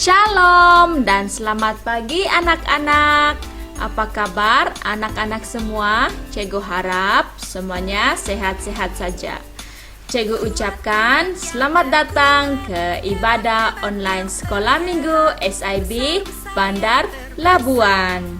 Shalom dan selamat pagi anak-anak. Apa kabar anak-anak semua? Cikgu harap semuanya sehat-sehat saja. Cikgu ucapkan selamat datang ke ibadah online Sekolah Minggu SIB Bandar Labuan.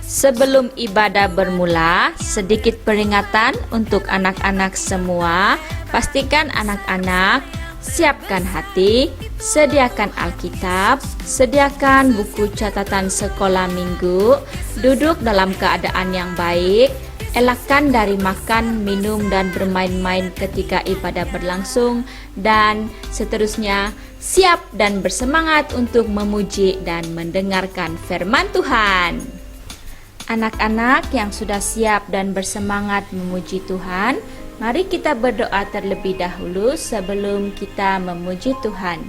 Sebelum ibadah bermula, sedikit peringatan untuk anak-anak semua. Pastikan anak-anak siapkan hati, sediakan Alkitab, sediakan buku catatan sekolah minggu, duduk dalam keadaan yang baik, elakkan dari makan, minum, dan bermain-main ketika ibadah berlangsung, dan seterusnya siap dan bersemangat untuk memuji dan mendengarkan firman Tuhan. Anak-anak yang sudah siap dan bersemangat memuji Tuhan, mari kita berdoa terlebih dahulu sebelum kita memuji Tuhan.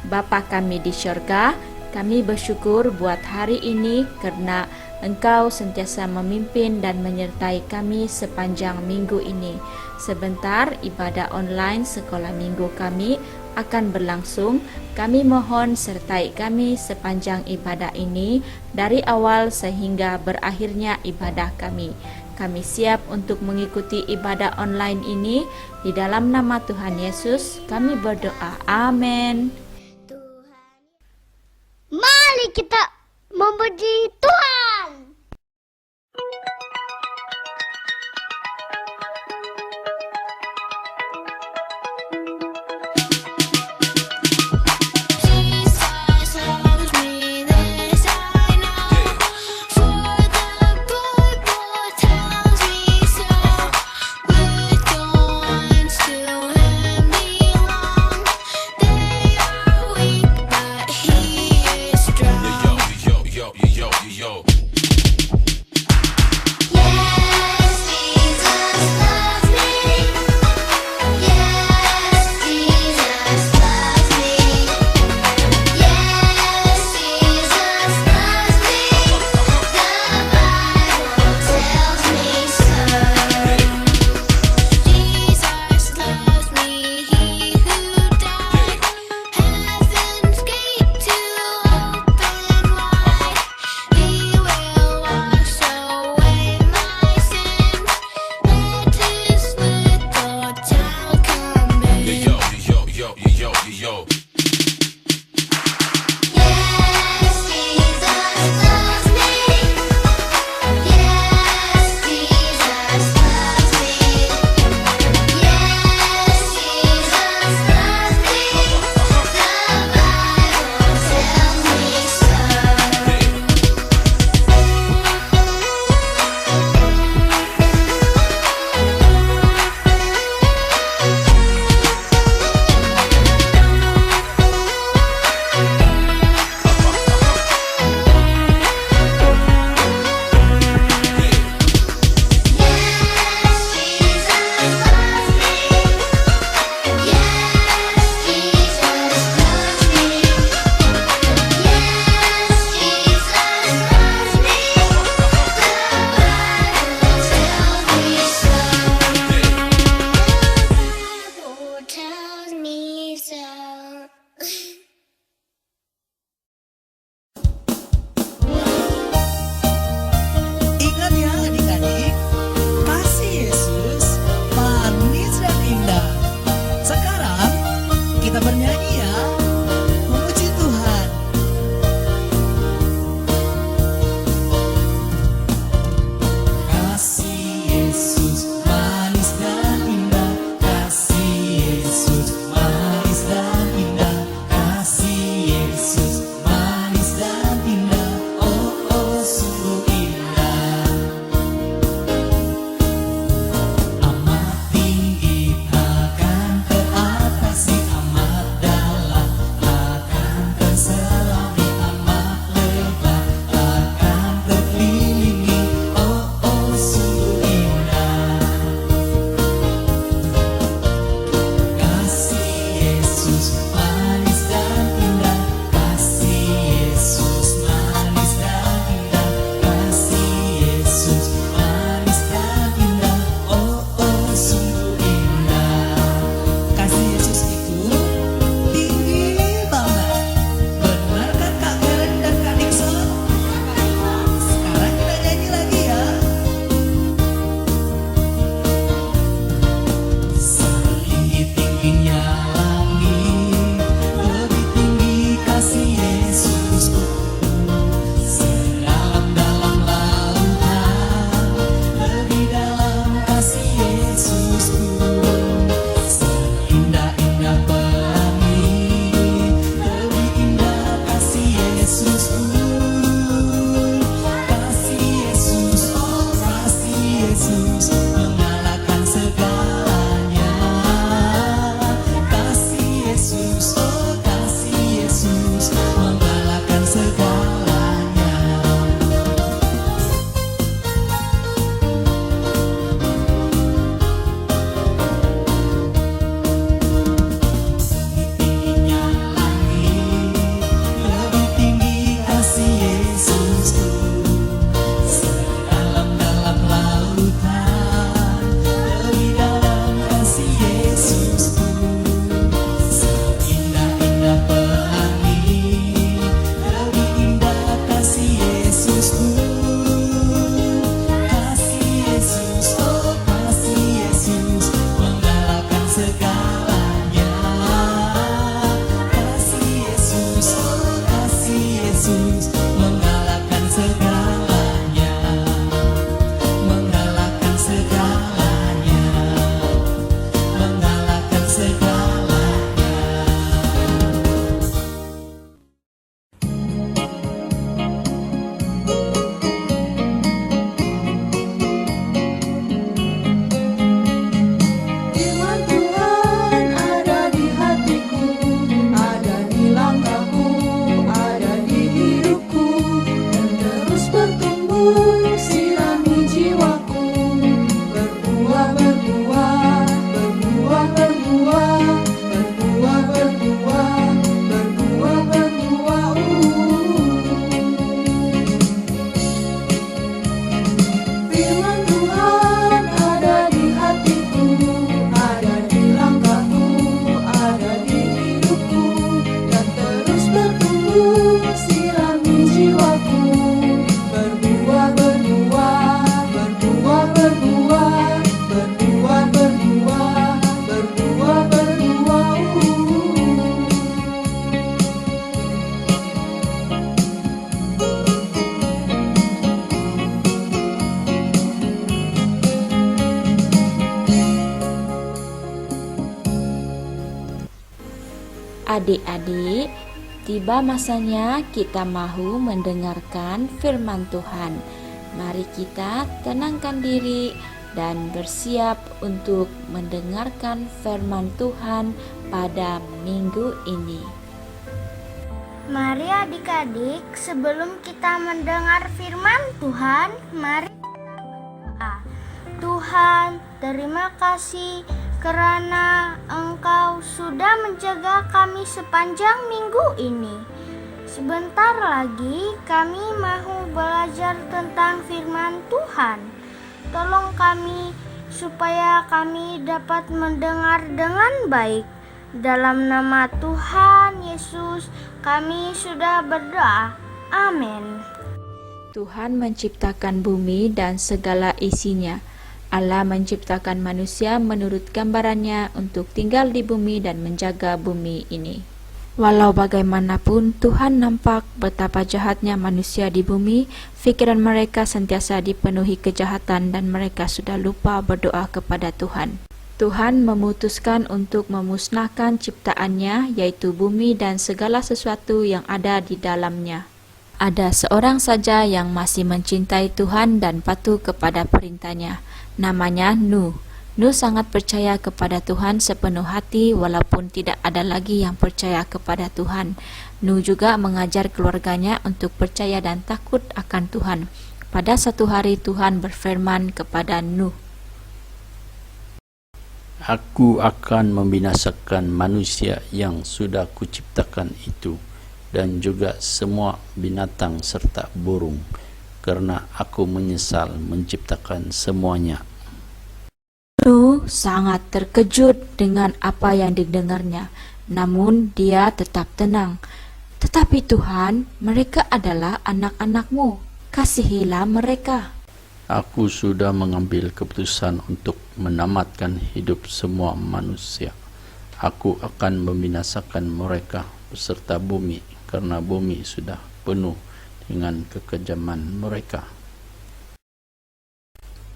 Bapa kami di syurga, kami bersyukur buat hari ini karena Engkau sentiasa memimpin dan menyertai kami sepanjang minggu ini. Sebentar ibadah online sekolah minggu kami akan berlangsung. Kami mohon sertai kami sepanjang ibadah ini dari awal sehingga berakhirnya ibadah kami. Kami siap untuk mengikuti ibadah online ini. Di dalam nama Tuhan Yesus kami berdoa. Amin. Mari kita memuji Tuhan. Yo. Adik-adik, tiba masanya kita mahu mendengarkan firman Tuhan. Mari kita tenangkan diri dan bersiap untuk mendengarkan firman Tuhan pada minggu ini. Mari adik-adik, sebelum kita mendengar firman Tuhan, mari kita berdoa. Tuhan, terima kasih karena Engkau sudah menjaga kami sepanjang minggu ini. Sebentar lagi kami mau belajar tentang firman Tuhan. Tolong kami supaya kami dapat mendengar dengan baik. Dalam nama Tuhan Yesus kami sudah berdoa. Amin. Tuhan menciptakan bumi dan segala isinya. Allah menciptakan manusia menurut gambarannya untuk tinggal di bumi dan menjaga bumi ini. Walau bagaimanapun Tuhan nampak betapa jahatnya manusia di bumi, pikiran mereka sentiasa dipenuhi kejahatan dan mereka sudah lupa berdoa kepada Tuhan. Tuhan memutuskan untuk memusnahkan ciptaannya, yaitu bumi dan segala sesuatu yang ada di dalamnya. Ada seorang saja yang masih mencintai Tuhan dan patuh kepada perintahnya. Namanya Nuh. Nuh sangat percaya kepada Tuhan sepenuh hati walaupun tidak ada lagi yang percaya kepada Tuhan. Nuh juga mengajar keluarganya untuk percaya dan takut akan Tuhan. Pada satu hari Tuhan berfirman kepada Nuh, Aku akan membinasakan manusia yang sudah kuciptakan itu dan juga semua binatang serta burung, karena aku menyesal menciptakan semuanya. Nuh sangat terkejut dengan apa yang didengarnya, namun dia tetap tenang. Tetapi Tuhan, mereka adalah anak-anak-Mu, kasihilah mereka. Aku sudah mengambil keputusan untuk menamatkan hidup semua manusia. Aku akan membinasakan mereka beserta bumi, karena bumi sudah penuh dengan kekejaman mereka.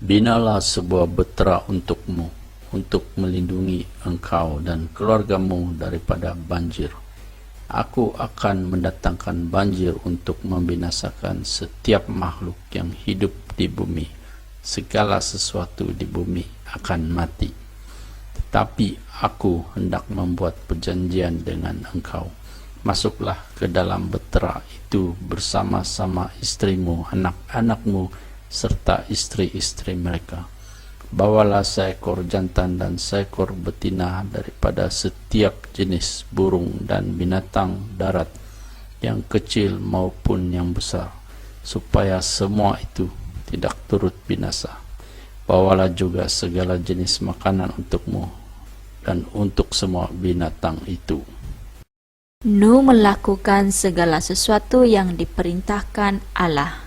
Binalah sebuah betera untukmu, untuk melindungi engkau dan keluargamu daripada banjir. Aku akan mendatangkan banjir untuk membinasakan setiap makhluk yang hidup di bumi. Segala sesuatu di bumi akan mati. Tetapi aku hendak membuat perjanjian dengan engkau. Masuklah ke dalam betera itu bersama-sama istrimu, anak-anakmu, serta istri-istri mereka. Bawalah seekor jantan dan seekor betina daripada setiap jenis burung dan binatang darat, yang kecil maupun yang besar, supaya semua itu tidak turut binasa. Bawalah juga segala jenis makanan untukmu dan untuk semua binatang itu. Nuh melakukan segala sesuatu yang diperintahkan Allah.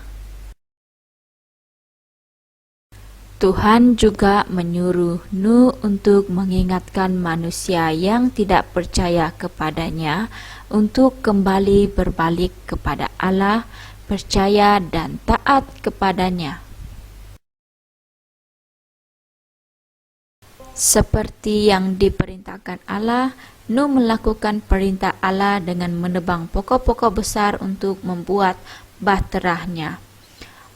Tuhan juga menyuruh Nuh untuk mengingatkan manusia yang tidak percaya kepadanya untuk kembali berbalik kepada Allah, percaya dan taat kepadanya. Seperti yang diperintahkan Allah, Nuh melakukan perintah Allah dengan menebang pokok-pokok besar untuk membuat bahteranya.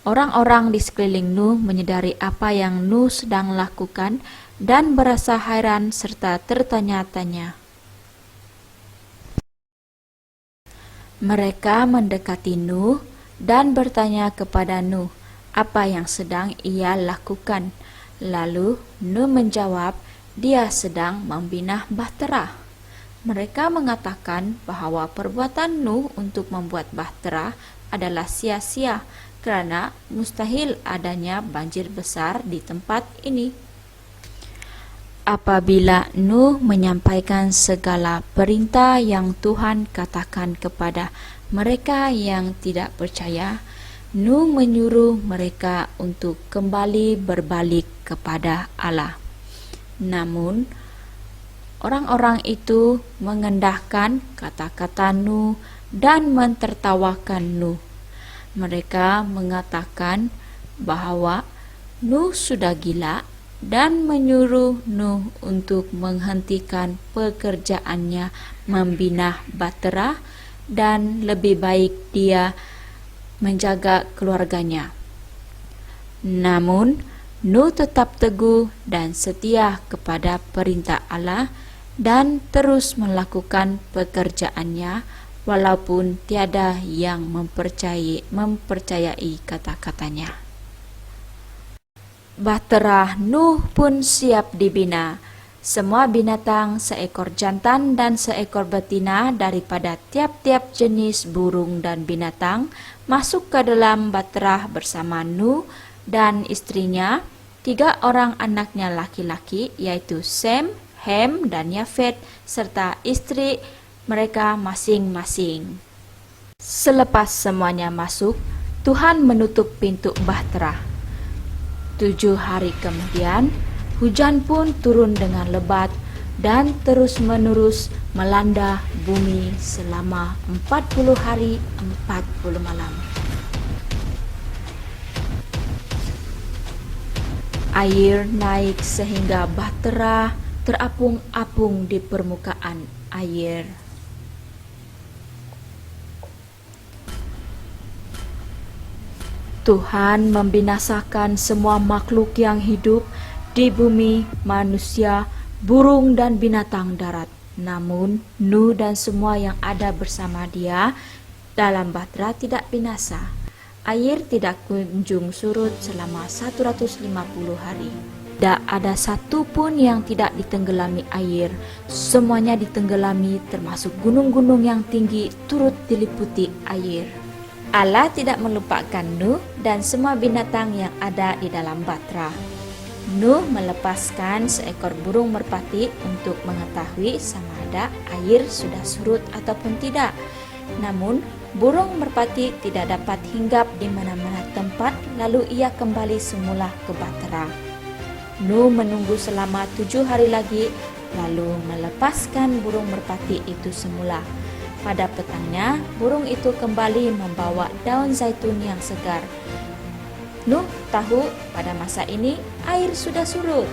Orang-orang di sekeliling Nuh menyadari apa yang Nuh sedang lakukan dan berasa heran serta tertanya-tanya. Mereka mendekati Nuh dan bertanya kepada Nuh apa yang sedang ia lakukan. Lalu Nuh menjawab, dia sedang membina bahtera. Mereka mengatakan bahwa perbuatan Nuh untuk membuat bahtera adalah sia-sia, karena mustahil adanya banjir besar di tempat ini. Apabila Nuh menyampaikan segala perintah yang Tuhan katakan kepada mereka yang tidak percaya, Nuh menyuruh mereka untuk kembali berbalik kepada Allah. Namun, orang-orang itu mengendahkan kata-kata Nuh dan mentertawakan Nuh. Mereka mengatakan bahwa Nuh sudah gila dan menyuruh Nuh untuk menghentikan pekerjaannya membina bahtera dan lebih baik dia menjaga keluarganya. Namun, Nuh tetap teguh dan setia kepada perintah Allah dan terus melakukan pekerjaannya walaupun tiada yang mempercayai kata-katanya. Bahtera Nuh pun siap dibina. Semua binatang, seekor jantan dan seekor betina daripada tiap-tiap jenis burung dan binatang masuk ke dalam bahtera bersama Nuh dan istrinya, 3 orang anaknya laki-laki, yaitu Sem, Hem, dan Yafet, serta istri mereka masing-masing. Selepas semuanya masuk, Tuhan menutup pintu bahtera. 7 hari kemudian, hujan pun turun dengan lebat dan terus-menerus melanda bumi selama 40 hari 40 malam. Air naik sehingga bahtera terapung-apung di permukaan air. Tuhan membinasakan semua makhluk yang hidup di bumi, manusia, burung dan binatang darat. Namun Nuh dan semua yang ada bersama dia dalam bahtera tidak binasa. Air tidak kunjung surut selama 150 hari. Tidak ada satu pun yang tidak ditenggelami air. Semuanya ditenggelami, termasuk gunung-gunung yang tinggi turut diliputi air. Allah tidak melupakan Nuh dan semua binatang yang ada di dalam bahtera. Nuh melepaskan seekor burung merpati untuk mengetahui sama ada air sudah surut ataupun tidak. Namun, burung merpati tidak dapat hinggap di mana-mana tempat, lalu ia kembali semula ke bahtera. Nuh menunggu selama 7 hari lagi, lalu melepaskan burung merpati itu semula. Pada petangnya, burung itu kembali membawa daun zaitun yang segar. Nuh tahu pada masa ini air sudah surut.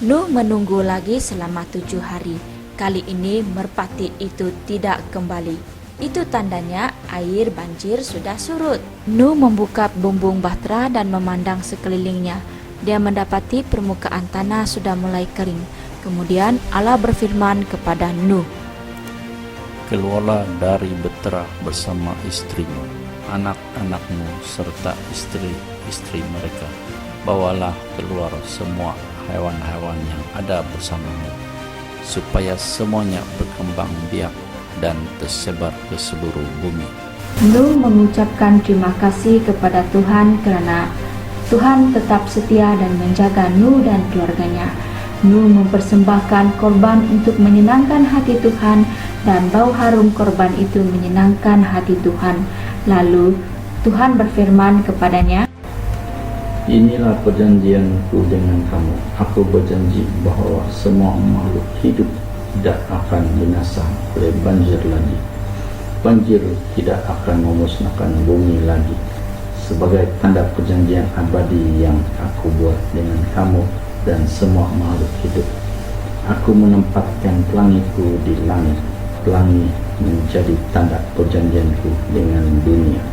Nuh menunggu lagi selama 7 hari. kali ini merpati itu tidak kembali. Itu tandanya air banjir sudah surut. Nuh membuka bumbung bahtera dan memandang sekelilingnya. Dia mendapati permukaan tanah sudah mulai kering. Kemudian Allah berfirman kepada Nuh, Keluarlah dari Bahtera bersama istrimu, anak-anakmu serta istri-istri mereka. Bawalah keluar semua hewan-hewan yang ada bersamamu, supaya semuanya berkembang biak dan tersebar ke seluruh bumi. Nuh mengucapkan terima kasih kepada Tuhan karena Tuhan tetap setia dan menjaga Nuh dan keluarganya. Nuh mempersembahkan korban untuk menyenangkan hati Tuhan, dan bau harum korban itu menyenangkan hati Tuhan. Lalu Tuhan berfirman kepadanya, Inilah perjanjianku dengan kamu. Aku berjanji bahwa semua makhluk hidup tidak akan binasa oleh banjir lagi. Banjir tidak akan memusnahkan bumi lagi. Sebagai tanda perjanjian abadi yang aku buat dengan kamu dan semua makhluk hidup, aku menempatkan pelangiku di langit. Pelangi menjadi tanda perjanjianku dengan dunia.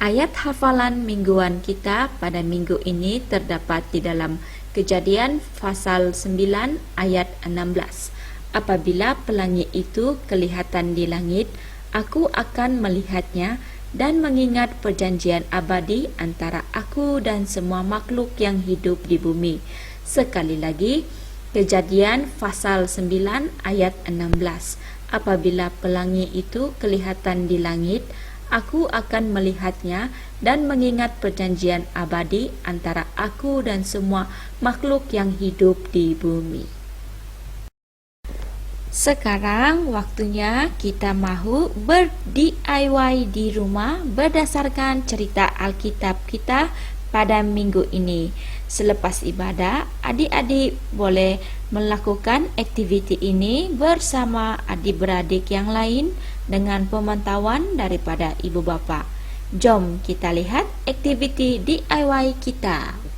ayat hafalan mingguan kita pada minggu ini terdapat di dalam Kejadian pasal 9 ayat 16. Apabila pelangi itu kelihatan di langit, aku akan melihatnya dan mengingat perjanjian abadi antara aku dan semua makhluk yang hidup di bumi. Sekali lagi, Kejadian pasal 9 ayat 16. Apabila pelangi itu kelihatan di langit, aku akan melihatnya dan mengingat perjanjian abadi antara aku dan semua makhluk yang hidup di bumi. Sekarang waktunya kita mahu ber-DIY di rumah berdasarkan cerita Alkitab kita pada minggu ini. Selepas ibadah, adik-adik boleh melakukan aktiviti ini bersama adik-beradik yang lain dengan pemantauan daripada ibu bapa. Jom kita lihat aktiviti DIY kita.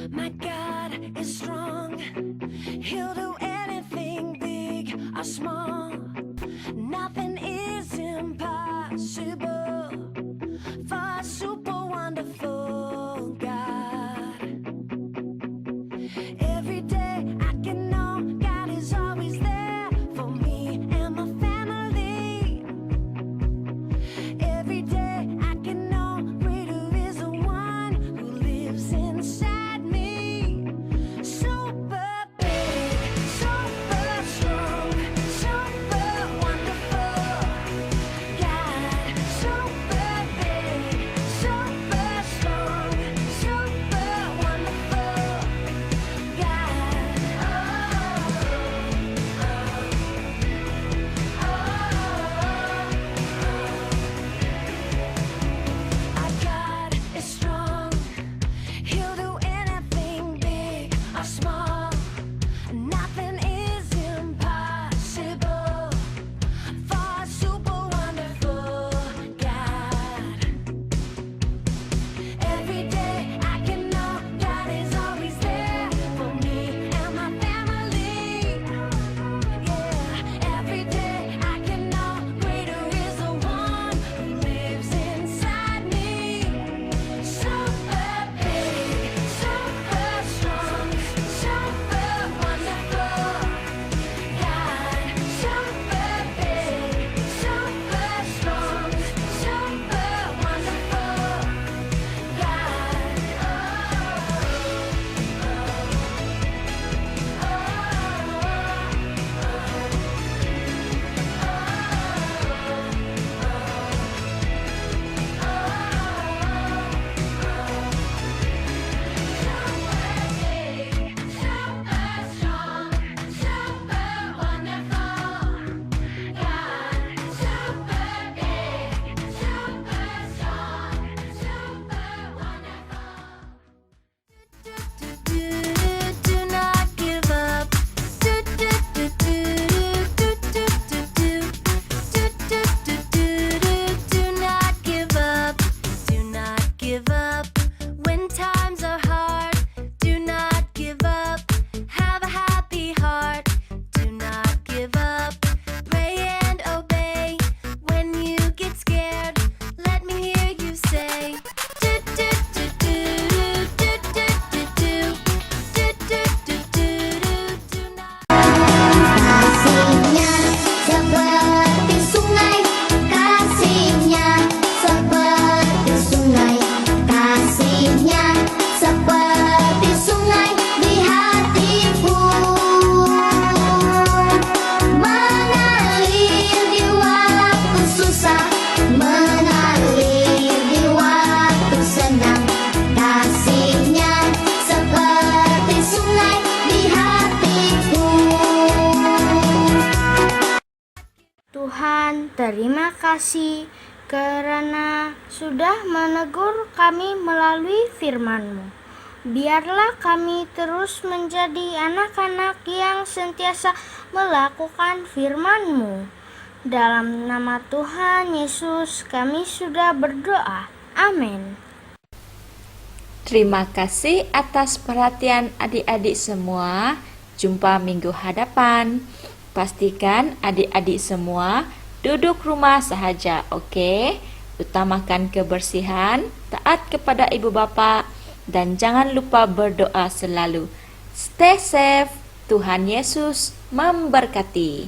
My God is strong. He'll do anything big or small. Nothing is impossible for a super wonderful God. Every day I can know God is always there for me and my family. Every day I can know greater is the one who lives inside. God. terima kasih karena sudah menegur kami melalui firman-Mu. Biarlah kami terus menjadi anak-anak yang sentiasa melakukan firman-Mu. Dalam nama Tuhan Yesus kami sudah berdoa. Amin. Terima kasih atas perhatian adik-adik semua. Jumpa minggu hadapan. Pastikan adik-adik semua duduk rumah sahaja, oke? Utamakan kebersihan, taat kepada ibu bapa, dan jangan lupa berdoa selalu. Stay safe. Tuhan Yesus memberkati.